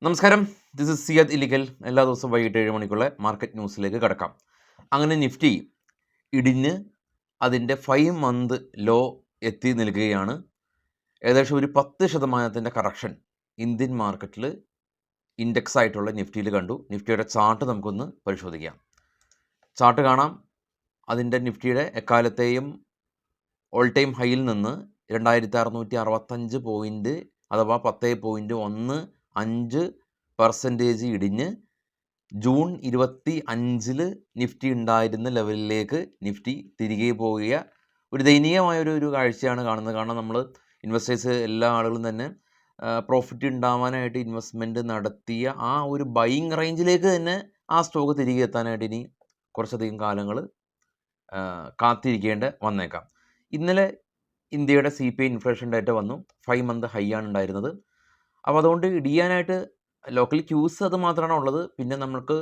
നമസ്കാരം, this is Siyad Illikkal. എല്ലാ ദിവസവും വൈകിട്ട് 7 മണിക്കുള്ള മാർക്കറ്റ് ന്യൂസിലേക്ക് കടക്കാം. അങ്ങനെ നിഫ്റ്റി ഇടിഞ്ഞ് അതിൻ്റെ 5 മന്ത് ലോ എത്തി നിൽക്കുകയാണ്. ഏകദേശം ഒരു 10% കറക്ഷൻ ഇന്ത്യൻ മാർക്കറ്റിൽ ഇൻഡെക്സ് ആയിട്ടുള്ള നിഫ്റ്റിയിൽ കണ്ടു. നിഫ്റ്റിയുടെ ചാർട്ട് നമുക്കൊന്ന് പരിശോധിക്കാം. ചാർട്ട് കാണാം. അതിൻ്റെ നിഫ്റ്റിയുടെ എക്കാലത്തെയും ഓൾ ടൈം ഹൈയിൽ നിന്ന് 2665 പോയിൻറ്റ് അഥവാ 10.15% ഇടിഞ്ഞ് ജൂൺ 25 നിഫ്റ്റി ഉണ്ടായിരുന്ന ലെവലിലേക്ക് നിഫ്റ്റി തിരികെ പോവുക ഒരു ദയനീയമായൊരു കാഴ്ചയാണ് കാണുന്നത്. കാരണം നമ്മൾ ഇൻവെസ്റ്റേഴ്സ് എല്ലാ ആളുകളും തന്നെ പ്രോഫിറ്റ് ഉണ്ടാവാനായിട്ട് ഇൻവെസ്റ്റ്മെൻറ്റ് നടത്തിയ ആ ഒരു ബൈയിങ് റേഞ്ചിലേക്ക് തന്നെ ആ സ്റ്റോക്ക് തിരികെ എത്താനായിട്ട് ഇനി കുറച്ചധികം കാലങ്ങൾ കാത്തിരിക്കേണ്ട വന്നേക്കാം. ഇന്നലെ ഇന്ത്യയുടെ CPI ഇൻഫ്ലേഷൻ ഡേറ്റ വന്നു. 5 മന്ത് ഹൈ ആണ് ഉണ്ടായിരുന്നത്. അപ്പോൾ അതുകൊണ്ട് ഇടിയാനായിട്ട് ലോക്കൽ ക്യൂസ് അത് മാത്രമാണ് ഉള്ളത്. പിന്നെ നമുക്ക്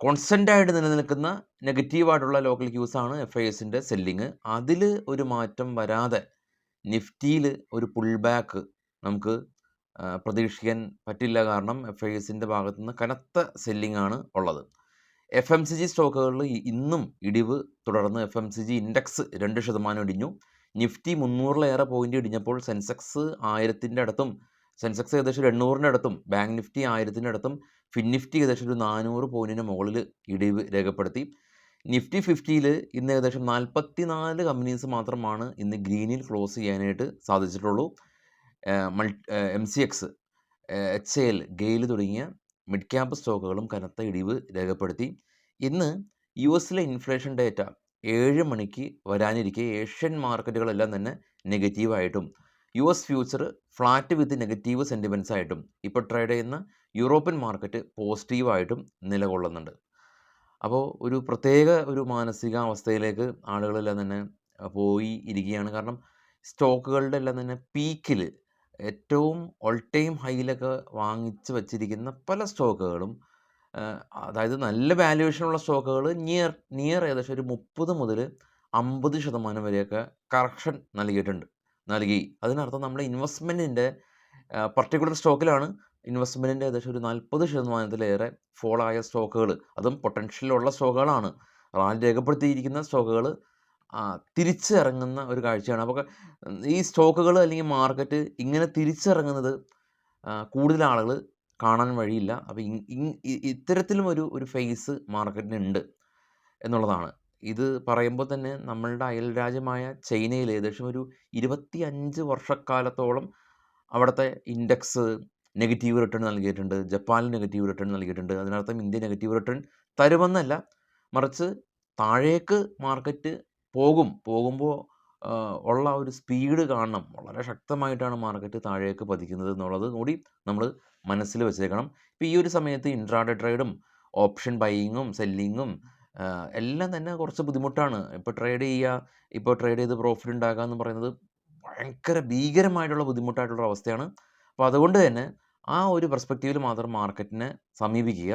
കോൺസ്റ്റൻ്റായിട്ട് നിലനിൽക്കുന്ന നെഗറ്റീവായിട്ടുള്ള ലോക്കൽ ക്യൂസാണ് FISൻ്റെ സെല്ലിങ്. അതിൽ ഒരു മാറ്റം വരാതെ നിഫ്റ്റിയിൽ ഒരു പുൾ ബാക്ക് നമുക്ക് പ്രതീക്ഷിക്കാൻ പറ്റില്ല. കാരണം FISൻ്റെ ഭാഗത്തു നിന്ന് കനത്ത സെല്ലിംഗ് ആണ് ഉള്ളത്. FMCG സ്റ്റോക്കുകളിൽ ഇന്നും ഇടിവ് തുടർന്ന് FMCG ഇൻഡെക്സ് 2% ഇടിഞ്ഞു. നിഫ്റ്റി 300-ലേറെ പോയിൻ്റ് ഇടിഞ്ഞപ്പോൾ സെൻസെക്സ് 1000-ൻ്റെ അടുത്തും, സെൻസെക്സ് ഏകദേശം 800-ൻ്റെ അടുത്തും, ബാങ്ക് നിഫ്റ്റി 1000-ൻ്റെ അടുത്തും, ഫിൻനിഫ്റ്റി ഏകദേശം ഒരു 400 പോയിൻറ്റിന് മുകളിൽ ഇടിവ് രേഖപ്പെടുത്തി. നിഫ്റ്റി 50-ൽ ഇന്ന് ഏകദേശം 44 കമ്പനീസ് മാത്രമാണ് ഇന്ന് ഗ്രീനിൽ ക്ലോസ് ചെയ്യാനായിട്ട് സാധിച്ചിട്ടുള്ളൂ. MCX, HAL, ഗെയിൽ തുടങ്ങിയ മിഡ് ക്യാപ്പ് സ്റ്റോക്കുകളും കനത്ത ഇടിവ് രേഖപ്പെടുത്തി. ഇന്ന് US-ലെ ഇൻഫ്ലേഷൻ ഡേറ്റ 7 മണിക്ക് വരാനിരിക്കെ ഏഷ്യൻ മാർക്കറ്റുകളെല്ലാം തന്നെ നെഗറ്റീവായിട്ടും US ഫ്യൂച്ചർ ഫ്ലാറ്റ് വിത്ത് നെഗറ്റീവ് സെൻറ്റിമെൻറ്റ്സ് ആയിട്ടും ഇപ്പോൾ ട്രേഡ് ചെയ്യുന്ന യൂറോപ്യൻ മാർക്കറ്റ് പോസിറ്റീവായിട്ടും നിലകൊള്ളുന്നുണ്ട്. അപ്പോൾ ഒരു പ്രത്യേക ഒരു മാനസികാവസ്ഥയിലേക്ക് ആളുകളെല്ലാം തന്നെ പോയി ഇരിക്കുകയാണ്. കാരണം സ്റ്റോക്കുകളുടെ എല്ലാം തന്നെ പീക്കിൽ ഏറ്റവും ഓൾ ടൈം ഹൈയിലൊക്കെ വാങ്ങിച്ച് വച്ചിരിക്കുന്ന പല സ്റ്റോക്കുകളും, അതായത് നല്ല വാല്യുവേഷനുള്ള സ്റ്റോക്കുകൾ നിയർ ഏകദേശം ഒരു 30 മുതൽ 50% വരെയൊക്കെ കറക്ഷൻ നൽകി. അതിനർത്ഥം നമ്മുടെ ഇൻവെസ്റ്റ്മെൻറ്റിൻ്റെ പർട്ടിക്കുലർ സ്റ്റോക്കിലാണ് ഇൻവെസ്റ്റ്മെൻറ്റിൻ്റെ ഏകദേശം ഒരു 40%-ലേറെ ഫോളായ സ്റ്റോക്കുകൾ, അതും പൊട്ടൻഷ്യലുള്ള സ്റ്റോക്കുകളാണ്. റാലി രേഖപ്പെടുത്തിയിരിക്കുന്ന സ്റ്റോക്കുകൾ തിരിച്ചിറങ്ങുന്ന ഒരു കാഴ്ചയാണ്. അപ്പോൾ ഈ സ്റ്റോക്കുകൾ അല്ലെങ്കിൽ മാർക്കറ്റ് ഇങ്ങനെ തിരിച്ചിറങ്ങുന്നത് കൂടുതൽ ആളുകൾ കാണാൻ വഴിയില്ല. അപ്പോൾ ഇത്തരത്തിലും ഒരു ഫേസ് മാർക്കറ്റിനുണ്ട് എന്നുള്ളതാണ്. ഇത് പറയുമ്പോൾ തന്നെ നമ്മളുടെ അയൽ രാജ്യമായ ചൈനയിൽ ഏകദേശം ഒരു 25 വർഷക്കാലത്തോളം അവിടുത്തെ ഇൻഡെക്സ് നെഗറ്റീവ് റിട്ടേൺ നൽകിയിട്ടുണ്ട്. ജപ്പാനിൽ നെഗറ്റീവ് റിട്ടേൺ നൽകിയിട്ടുണ്ട്. അതിനർത്ഥം ഇന്ത്യ നെഗറ്റീവ് റിട്ടേൺ തരുമെന്നല്ല, മറിച്ച് താഴേക്ക് മാർക്കറ്റ് പോകുമ്പോൾ ഉള്ള ഒരു സ്പീഡ് കാണണം. വളരെ ശക്തമായിട്ടാണ് മാർക്കറ്റ് താഴേക്ക് പതിക്കുന്നത് എന്നുള്ളത് കൂടി നമ്മൾ മനസ്സിൽ വെച്ചേക്കണം. ഇപ്പോൾ ഈ ഒരു സമയത്ത് ഇൻട്രാഡേ ട്രേഡും ഓപ്ഷൻ ബൈയിങ്ങും സെല്ലിങ്ങും എല്ലാം തന്നെ കുറച്ച് ബുദ്ധിമുട്ടാണ്. ഇപ്പോൾ ട്രേഡ് ചെയ്ത് പ്രോഫിറ്റ് ഉണ്ടാക്കുക എന്ന് പറയുന്നത് ഭയങ്കര ഭീകരമായിട്ടുള്ള ബുദ്ധിമുട്ടായിട്ടുള്ള അവസ്ഥയാണ്. അപ്പോൾ അതുകൊണ്ട് തന്നെ ആ ഒരു പെർസ്പെക്റ്റീവിൽ മാത്രം മാർക്കറ്റിനെ സമീപിക്കുക.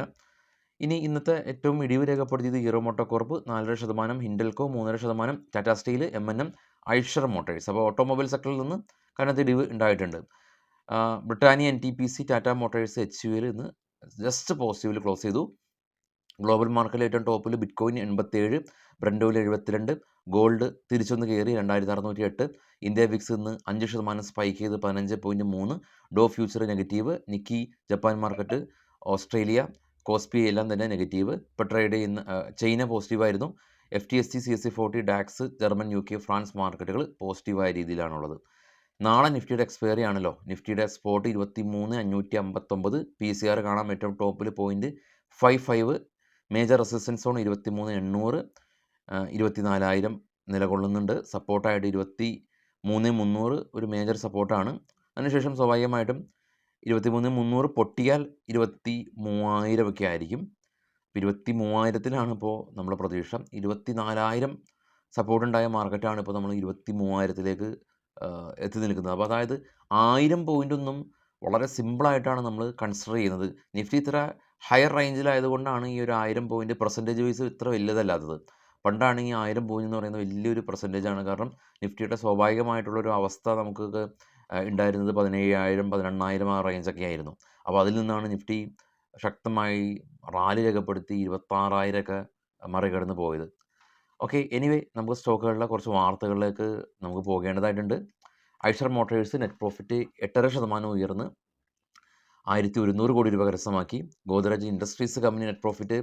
ഇനി ഇന്നത്തെ ഏറ്റവും ഇടിവ് രേഖപ്പെടുത്തിയത് hero MotoCorp 4.5%, ഹിൻഡൽകോ 3.5%, Tata steel, M&M, Eicher Motors. അപ്പോൾ ഓട്ടോമൊബൈൽ സെക്ടറിൽ നിന്ന് കനത്ത ഇടിവ് ഉണ്ടായിട്ടുണ്ട്. Britannia, NTPC, Tata Motors, HUL ഇന്ന് ജസ്റ്റ് പോസിറ്റീവിൽ ക്ലോസ് ചെയ്തു. ഗ്ലോബൽ മാർക്കറ്റിൽ ഏറ്റവും ടോപ്പിൽ ബിറ്റ്കോയിൻ 87, ബ്രൻ്റ് ഓയിൽ 72, ഗോൾഡ് തിരിച്ചൊന്ന് കയറി 2608. ഇന്ത്യ വിക്സ് ഇന്ന് 5% സ്പൈക്ക് ചെയ്ത് 15.3. ഡോ future negative. Nikki, Japan market, Australia, KOSPI എല്ലാം തന്നെ നെഗറ്റീവ്. ഇപ്പോൾ ട്രേഡ് ചെയ്യുന്ന China പോസിറ്റീവായിരുന്നു. FTSE, CSE 40, DAX, German, UK, France മാർക്കറ്റുകൾ പോസിറ്റീവായ രീതിയിലാണുള്ളത്. നാളെ നിഫ്റ്റിയുടെ എക്സ്പയറി ആണല്ലോ. നിഫ്റ്റിയുടെ സ്പോട്ട് 23,559. PCR കാണാം ഏറ്റവും ടോപ്പിൽ 0.55. Major resistance zone 23,800, 24,000 നിലകൊള്ളുന്നുണ്ട്. സപ്പോർട്ടായിട്ട് 23,300 ഒരു മേജർ സപ്പോർട്ടാണ്. അതിനുശേഷം സ്വാഭാവികമായിട്ടും 23,300 പൊട്ടിയാൽ 23,000 ഒക്കെ ആയിരിക്കും. 23,000-ലാണ് ഇപ്പോൾ നമ്മുടെ പ്രതീക്ഷ. 24,000 സപ്പോർട്ടുണ്ടായ മാർക്കറ്റാണ് ഇപ്പോൾ നമ്മൾ 23,000-ലേക്ക് എത്തി നിൽക്കുന്നത്. അപ്പോൾ അതായത് 1000 പോയിൻ്റൊന്നും വളരെ സിമ്പിളായിട്ടാണ് നമ്മൾ കൺസിഡർ ചെയ്യുന്നത്. നിഫ്റ്റി ഇത്ര ഹയർ റേഞ്ചിലായതുകൊണ്ടാണ് ഈ ഒരു 1000 പോയിൻ്റ് പെർസെൻറ്റേജ് വൈസ് ഇത്ര വലുതല്ലാത്തത്. പണ്ടാണെങ്കിൽ 1000 പോയിൻ്റ് എന്ന് പറയുന്നത് വലിയൊരു പെർസെൻറ്റേജാണ്. കാരണം നിഫ്റ്റിയുടെ സ്വാഭാവികമായിട്ടുള്ളൊരു അവസ്ഥ നമുക്ക് ഉണ്ടായിരുന്നത് 17,000 18,000 ആ റേഞ്ചൊക്കെ ആയിരുന്നു. അപ്പോൾ അതിൽ നിന്നാണ് നിഫ്റ്റി ശക്തമായി റാലി രേഖപ്പെടുത്തി 26,000 മറികടന്ന് പോയത്. ഓക്കെ, എനിവേ നമുക്ക് സ്റ്റോക്കുകളിലെ കുറച്ച് വാർത്തകളിലേക്ക് നമുക്ക് പോകേണ്ടതായിട്ടുണ്ട്. ഐഷർ മോട്ടോഴ്സ് നെറ്റ് പ്രോഫിറ്റ് 8.5% ഉയർന്ന് 1,100 കോടി രൂപ കരസ്ഥമാക്കി. Godrej industries company net profit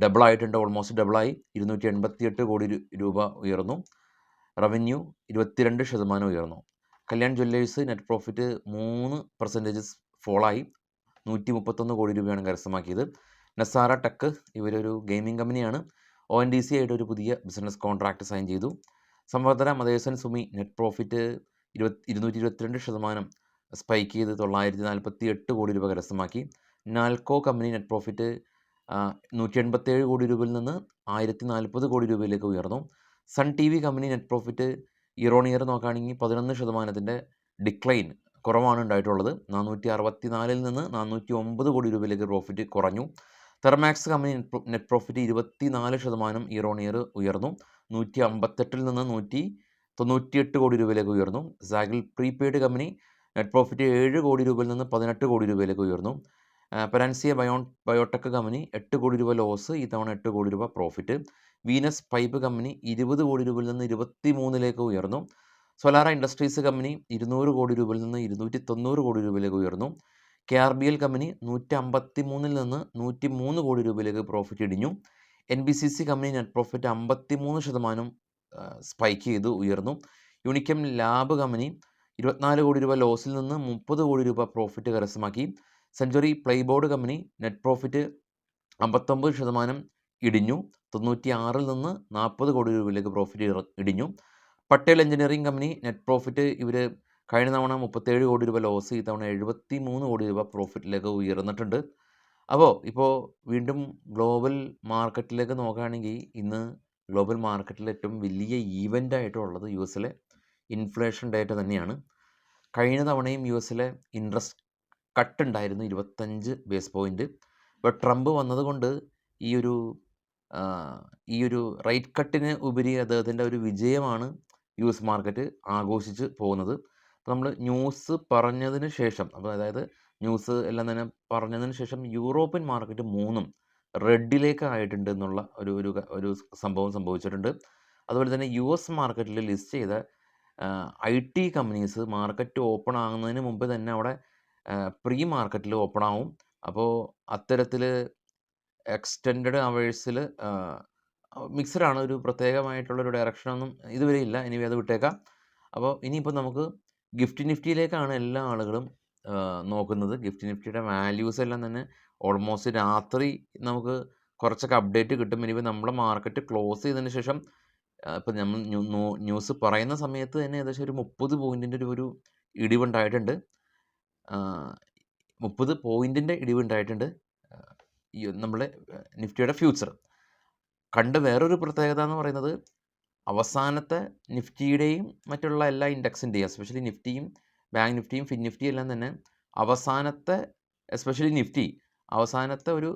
ഡബിളായിട്ടുണ്ട്, ഓൾമോസ്റ്റ് ഡബിളായി 288 കോടി രൂപ ഉയർന്നു. റവന്യൂ 22% ഉയർന്നു. കല്യാൺ ജ്വല്ലേഴ്സ് നെറ്റ് പ്രോഫിറ്റ് 3% ഫോളായി 131 കോടി രൂപയാണ് കരസ്ഥമാക്കിയത്. നസാര ടെക് ഇവരൊരു ഗെയിമിംഗ് കമ്പനിയാണ്. ONDC ആയിട്ട് ഒരു പുതിയ ബിസിനസ് കോൺട്രാക്ട് സൈൻ ചെയ്തു. Samvardhana Motherson Sumi net profit 222% spike ചെയ്ത് 948 കോടി രൂപ കരസ്ഥമാക്കി. നാൽക്കോ കമ്പനി നെറ്റ് പ്രോഫിറ്റ് 187 കോടി രൂപയിൽ നിന്ന് 1,040 കോടി രൂപയിലേക്ക് ഉയർന്നു. Sun TV company net profit year on year നോക്കുകയാണെങ്കിൽ 11% ഡിക്ലൈൻ കുറവാണ് ഉണ്ടായിട്ടുള്ളത്. 464 നിന്ന് 409 കോടി രൂപയിലേക്ക് പ്രോഫിറ്റ് കുറഞ്ഞു. Thermax company net profit 24% year on year ഉയർന്നു. 158 നിന്ന് 198 കോടി രൂപയിലേക്ക് ഉയർന്നു. സാഗിൽ പ്രീപെയ്ഡ് കമ്പനി നെറ്റ് പ്രോഫിറ്റ് 7 കോടി രൂപയിൽ നിന്ന് 18 കോടി രൂപയിലേക്ക് ഉയർന്നു. പെരാൻസിയ ബയോടെക് കമ്പനി 8 കോടി രൂപ ലോസ്, ഇത്തവണ 8 കോടി രൂപ പ്രോഫിറ്റ്. വീനസ് പൈപ്പ് കമ്പനി 20 കോടി രൂപയിൽ നിന്ന് 23 ഉയർന്നു. സൊലാറ ഇൻഡസ്ട്രീസ് കമ്പനി 200 കോടി രൂപയിൽ നിന്ന് 290 കോടി രൂപയിലേക്ക് ഉയർന്നു. KRBL കമ്പനി 153 നിന്ന് 103 കോടി രൂപയിലേക്ക് പ്രോഫിറ്റ് ഇടിഞ്ഞു. NBCC company net profit 53% spike ചെയ്ത് ഉയർന്നു. യൂണിക്കം ലാബ് കമ്പനി 24 കോടി രൂപ ലോസിൽ നിന്ന് 30 കോടി രൂപ പ്രോഫിറ്റ് കരസ്ഥമാക്കി. സെഞ്ച്വറി പ്ലൈബോർഡ് കമ്പനി നെറ്റ് പ്രോഫിറ്റ് 59% ഇടിഞ്ഞു. 96 നിന്ന് 40 കോടി രൂപയിലേക്ക് പ്രോഫിറ്റ് ഇടിഞ്ഞു. Patel engineering company net profit ഇവർ കഴിഞ്ഞ തവണ 37 കോടി രൂപ ലോസ്, ഇത്തവണ 73 കോടി രൂപ പ്രോഫിറ്റിലേക്ക് ഉയർന്നിട്ടുണ്ട്. അപ്പോൾ ഇപ്പോൾ വീണ്ടും ഗ്ലോബൽ മാർക്കറ്റിലേക്ക് നോക്കുകയാണെങ്കിൽ ഇന്ന് ഗ്ലോബൽ മാർക്കറ്റിൽ ഏറ്റവും വലിയ ഈവൻ്റ് ആയിട്ടുള്ളത് US ഇൻഫ്ലേഷൻ ഡേറ്റ തന്നെയാണ്. കഴിഞ്ഞ തവണയും US ഇൻട്രസ്റ്റ് കട്ട് ഉണ്ടായിരുന്നു 25 ബേസ് പോയിൻറ്റ്. ഇപ്പോൾ ട്രംപ് വന്നതുകൊണ്ട് ഈ ഒരു റേറ്റ് കട്ടിന് ഉപരി അദ്ദേഹത്തിൻ്റെ ഒരു വിജയമാണ് US മാർക്കറ്റ് ആഘോഷിച്ച് പോകുന്നത്. അപ്പോൾ നമ്മൾ ന്യൂസ് പറഞ്ഞതിന് ശേഷം, അപ്പോൾ അതായത് ന്യൂസ് എല്ലാം തന്നെ പറഞ്ഞതിന് ശേഷം യൂറോപ്യൻ മാർക്കറ്റ് 3 റെഡിലേക്ക് ആയിട്ടുണ്ട് എന്നുള്ള ഒരു സംഭവം സംഭവിച്ചിട്ടുണ്ട്. അതുപോലെ തന്നെ US മാർക്കറ്റിൽ ലിസ്റ്റ് ചെയ്ത IT കമ്പനീസ് മാർക്കറ്റ് ഓപ്പൺ ആകുന്നതിന് മുമ്പ് തന്നെ അവിടെ പ്രീ മാർക്കറ്റിൽ ഓപ്പൺ ആവും. അപ്പോൾ അത്തരത്തിൽ എക്സ്റ്റെൻഡ് അവേഴ്സിൽ മിക്സഡാണ്, ഒരു പ്രത്യേകമായിട്ടുള്ളൊരു ഡയറക്ഷനൊന്നും ഇതുവരെ ഇല്ല. ഇനി അത് വിട്ടേക്കാം. അപ്പോൾ ഇനിയിപ്പോൾ നമുക്ക് ഗിഫ്റ്റ് നിഫ്റ്റിയിലേക്കാണ് എല്ലാ ആളുകളും നോക്കുന്നത്. ഗിഫ്റ്റ് നിഫ്റ്റിയുടെ വാല്യൂസ് എല്ലാം തന്നെ ഓൾമോസ്റ്റ് രാത്രി നമുക്ക് കുറച്ചൊക്കെ അപ്ഡേറ്റ് കിട്ടും. ഇനിയിപ്പോൾ നമ്മളെ മാർക്കറ്റ് ക്ലോസ് ചെയ്തതിന് ശേഷം ഇപ്പം നമ്മൾ ന്യൂസ് പറയുന്ന സമയത്ത് തന്നെ ഏകദേശം ഒരു 30 പോയിൻറ്റിൻ്റെ ഒരു ഇടിവുണ്ടായിട്ടുണ്ട്. 30 പോയിൻറ്റിൻ്റെ ഇടിവുണ്ടായിട്ടുണ്ട് നമ്മളെ നിഫ്റ്റിയുടെ ഫ്യൂച്ചർ. കണ്ട വേറൊരു പ്രത്യേകത എന്ന് പറയുന്നത് അവസാനത്തെ നിഫ്റ്റിയുടെയും മറ്റുള്ള എല്ലാ ഇൻഡെക്സിൻ്റെയും, എസ്പെഷ്യലി നിഫ്റ്റിയും ബാങ്ക് നിഫ്റ്റിയും ഫിൻ നിഫ്റ്റിയും എല്ലാം തന്നെ അവസാനത്തെ, എസ്പെഷ്യലി നിഫ്റ്റി അവസാനത്തെ ഒരു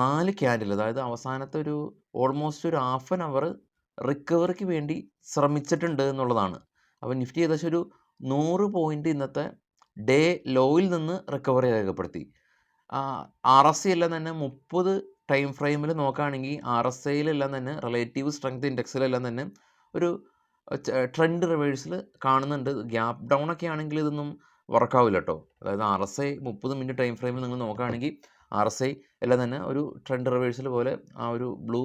4 ക്യാൻഡിൽ, അതായത് അവസാനത്തെ ഒരു ഓൾമോസ്റ്റ് ഒരു ഹാഫ് ആൻ അവർ റിക്കവറിക്ക് വേണ്ടി ശ്രമിച്ചിട്ടുണ്ട് എന്നുള്ളതാണ്. അപ്പോൾ നിഫ്റ്റി ഏകദേശം ഒരു 100 പോയിൻറ്റ് ഇന്നത്തെ ഡേ ലോയിൽ നിന്ന് റിക്കവറി രേഖപ്പെടുത്തി. RSI എല്ലാം തന്നെ 30 ടൈം ഫ്രെയിമിൽ നോക്കുകയാണെങ്കിൽ RSIയിലെല്ലാം തന്നെ റിലേറ്റീവ് സ്ട്രെങ്ത് ഇൻഡെക്സിലെല്ലാം തന്നെ ഒരു ട്രെൻഡ് റിവേഴ്സിൽ കാണുന്നുണ്ട്. ഗ്യാപ്പ് ഡൗൺ ഒക്കെ ആണെങ്കിൽ ഇതൊന്നും വർക്കാവില്ല കേട്ടോ. അതായത് RSI 30 മിനിറ്റ് ടൈം ഫ്രെയിമിൽ നിങ്ങൾ നോക്കുകയാണെങ്കിൽ RSI എല്ലാം തന്നെ ഒരു ട്രെൻഡ് റിവേഴ്സൽ പോലെ ആ ഒരു ബ്ലൂ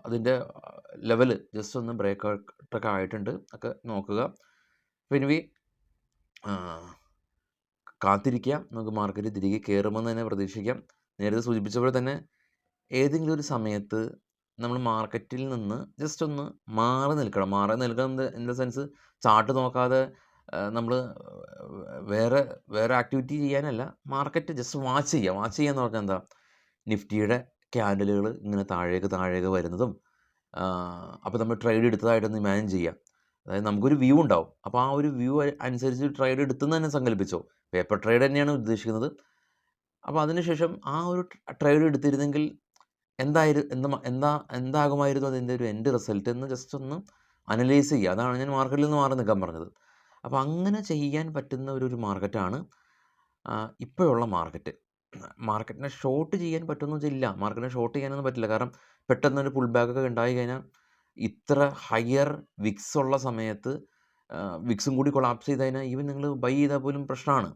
അതിൻ്റെ ലെവൽ ജസ്റ്റ് ഒന്ന് ബ്രേക്ക് ഔട്ടൊക്കെ ആയിട്ടുണ്ട് ഒക്കെ നോക്കുക. പിന്നെ കാത്തിരിക്കാം, നമുക്ക് മാർക്കറ്റ് തിരികെ കയറുമെന്ന് തന്നെ പ്രതീക്ഷിക്കാം. നേരത്തെ സൂചിപ്പിച്ചപ്പോൾ തന്നെ ഏതെങ്കിലും ഒരു സമയത്ത് നമ്മൾ മാർക്കറ്റിൽ നിന്ന് ജസ്റ്റ് ഒന്ന് മാറി നിൽക്കണം. ഇൻ ദ സെൻസ് ചാർട്ട് നോക്കാതെ നമ്മൾ വേറെ ആക്ടിവിറ്റി ചെയ്യാനല്ല, മാർക്കറ്റ് ജസ്റ്റ് വാച്ച് ചെയ്യുക എന്ന് പറഞ്ഞാൽ എന്താ, നിഫ്റ്റിയുടെ ക്യാൻഡലുകൾ ഇങ്ങനെ താഴേക്ക് വരുന്നതും അപ്പോൾ നമ്മൾ ട്രേഡ് എടുത്തതായിട്ടൊന്ന് ഇമാജിൻ ചെയ്യാം. അതായത് നമുക്കൊരു വ്യൂ ഉണ്ടാവും. അപ്പോൾ ആ ഒരു വ്യൂ അനുസരിച്ച് ട്രേഡ് എടുത്തെന്ന് തന്നെ സങ്കല്പിച്ചോ. പേപ്പർ ട്രേഡ് തന്നെയാണ് ഉദ്ദേശിക്കുന്നത്. അപ്പോൾ അതിനുശേഷം ആ ഒരു ട്രേഡ് എടുത്തിരുന്നെങ്കിൽ എന്താകുമായിരുന്നു അതിൻ്റെ ഒരു എൻഡ് റിസൾട്ട് എന്ന് ജസ്റ്റ് ഒന്ന് അനലൈസ് ചെയ്യുക. അതാണ് ഞാൻ മാർക്കറ്റിൽ നിന്ന് മാറി നിൽക്കാൻ പറഞ്ഞത്. അപ്പോൾ അങ്ങനെ ചെയ്യാൻ പറ്റുന്ന ഒരു മാർക്കറ്റാണ് ഇപ്പോഴുള്ള മാർക്കറ്റ്. മാർക്കറ്റിനെ ഷോർട്ട് ചെയ്യാൻ പറ്റുമെന്ന് വെച്ചാൽ ഇല്ല. മാർക്കറ്റിനെ ഷോർട്ട് ചെയ്യാനൊന്നും പറ്റില്ല. കാരണം പെട്ടെന്നൊരു പുൾ ബാക്കൊക്കെ ഉണ്ടായി കഴിഞ്ഞാൽ ഇത്ര ഹയർ വിക്സ് ഉള്ള സമയത്ത് വിക്സും കൂടി കൊളാപ്സ് ചെയ്ത് കഴിഞ്ഞാൽ ഈവൻ നിങ്ങൾ ബൈ ചെയ്താൽ പോലും പ്രശ്നമാണ്.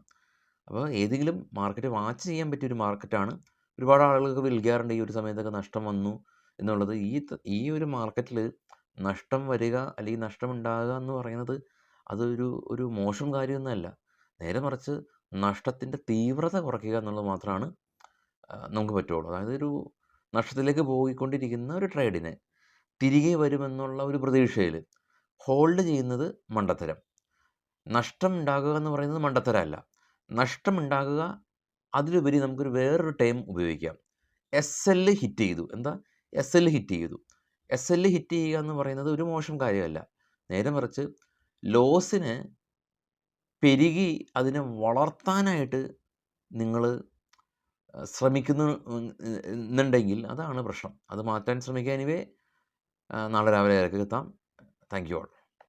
അപ്പോൾ ഏതെങ്കിലും മാർക്കറ്റ് വാച്ച് ചെയ്യാൻ പറ്റിയൊരു മാർക്കറ്റാണ്. ഒരുപാട് ആളുകൾക്ക് വിളിക്കാറുണ്ട് ഈ ഒരു സമയത്തൊക്കെ നഷ്ടം വന്നു എന്നുള്ളത്. ഈ ഒരു മാർക്കറ്റിൽ നഷ്ടം വരിക അല്ലെങ്കിൽ നഷ്ടം ഉണ്ടാകുക എന്ന് പറയുന്നത് അതൊരു മോശം കാര്യമൊന്നുമല്ല. നേരെ മറിച്ച് നഷ്ടത്തിൻ്റെ തീവ്രത കുറയ്ക്കുക എന്നുള്ളത് മാത്രമാണ് നമുക്ക് പറ്റുള്ളൂ. അതായത് ഒരു നഷ്ടത്തിലേക്ക് പോയിക്കൊണ്ടിരിക്കുന്ന ഒരു ട്രേഡിനെ തിരികെ വരുമെന്നുള്ള ഒരു പ്രതീക്ഷയിൽ ഹോൾഡ് ചെയ്യുന്നത് മണ്ടത്തരം. നഷ്ടം ഉണ്ടാകുക എന്ന് പറയുന്നത് മണ്ടത്തരമല്ല. നഷ്ടമുണ്ടാകുക, അതിലുപരി നമുക്കൊരു വേറൊരു ടൈം ഉപയോഗിക്കാം. SL ഹിറ്റ് ചെയ്തു. എന്താ? SL ഹിറ്റ് ചെയ്തു. SL ഹിറ്റ് ചെയ്യുക എന്ന് പറയുന്നത് ഒരു മോശം കാര്യമല്ല. നേരെ മറിച്ച് ലോസിനെ പെരുകി അതിനെ വളർത്താനായിട്ട് നിങ്ങൾ ശ്രമിക്കുന്നുണ്ടെങ്കിൽ അതാണ് പ്രശ്നം. അത് മാറ്റാൻ ശ്രമിക്കുക. എനിവേ നാളെ രാവിലെ ഇറക്കി എത്താം. Thank you all.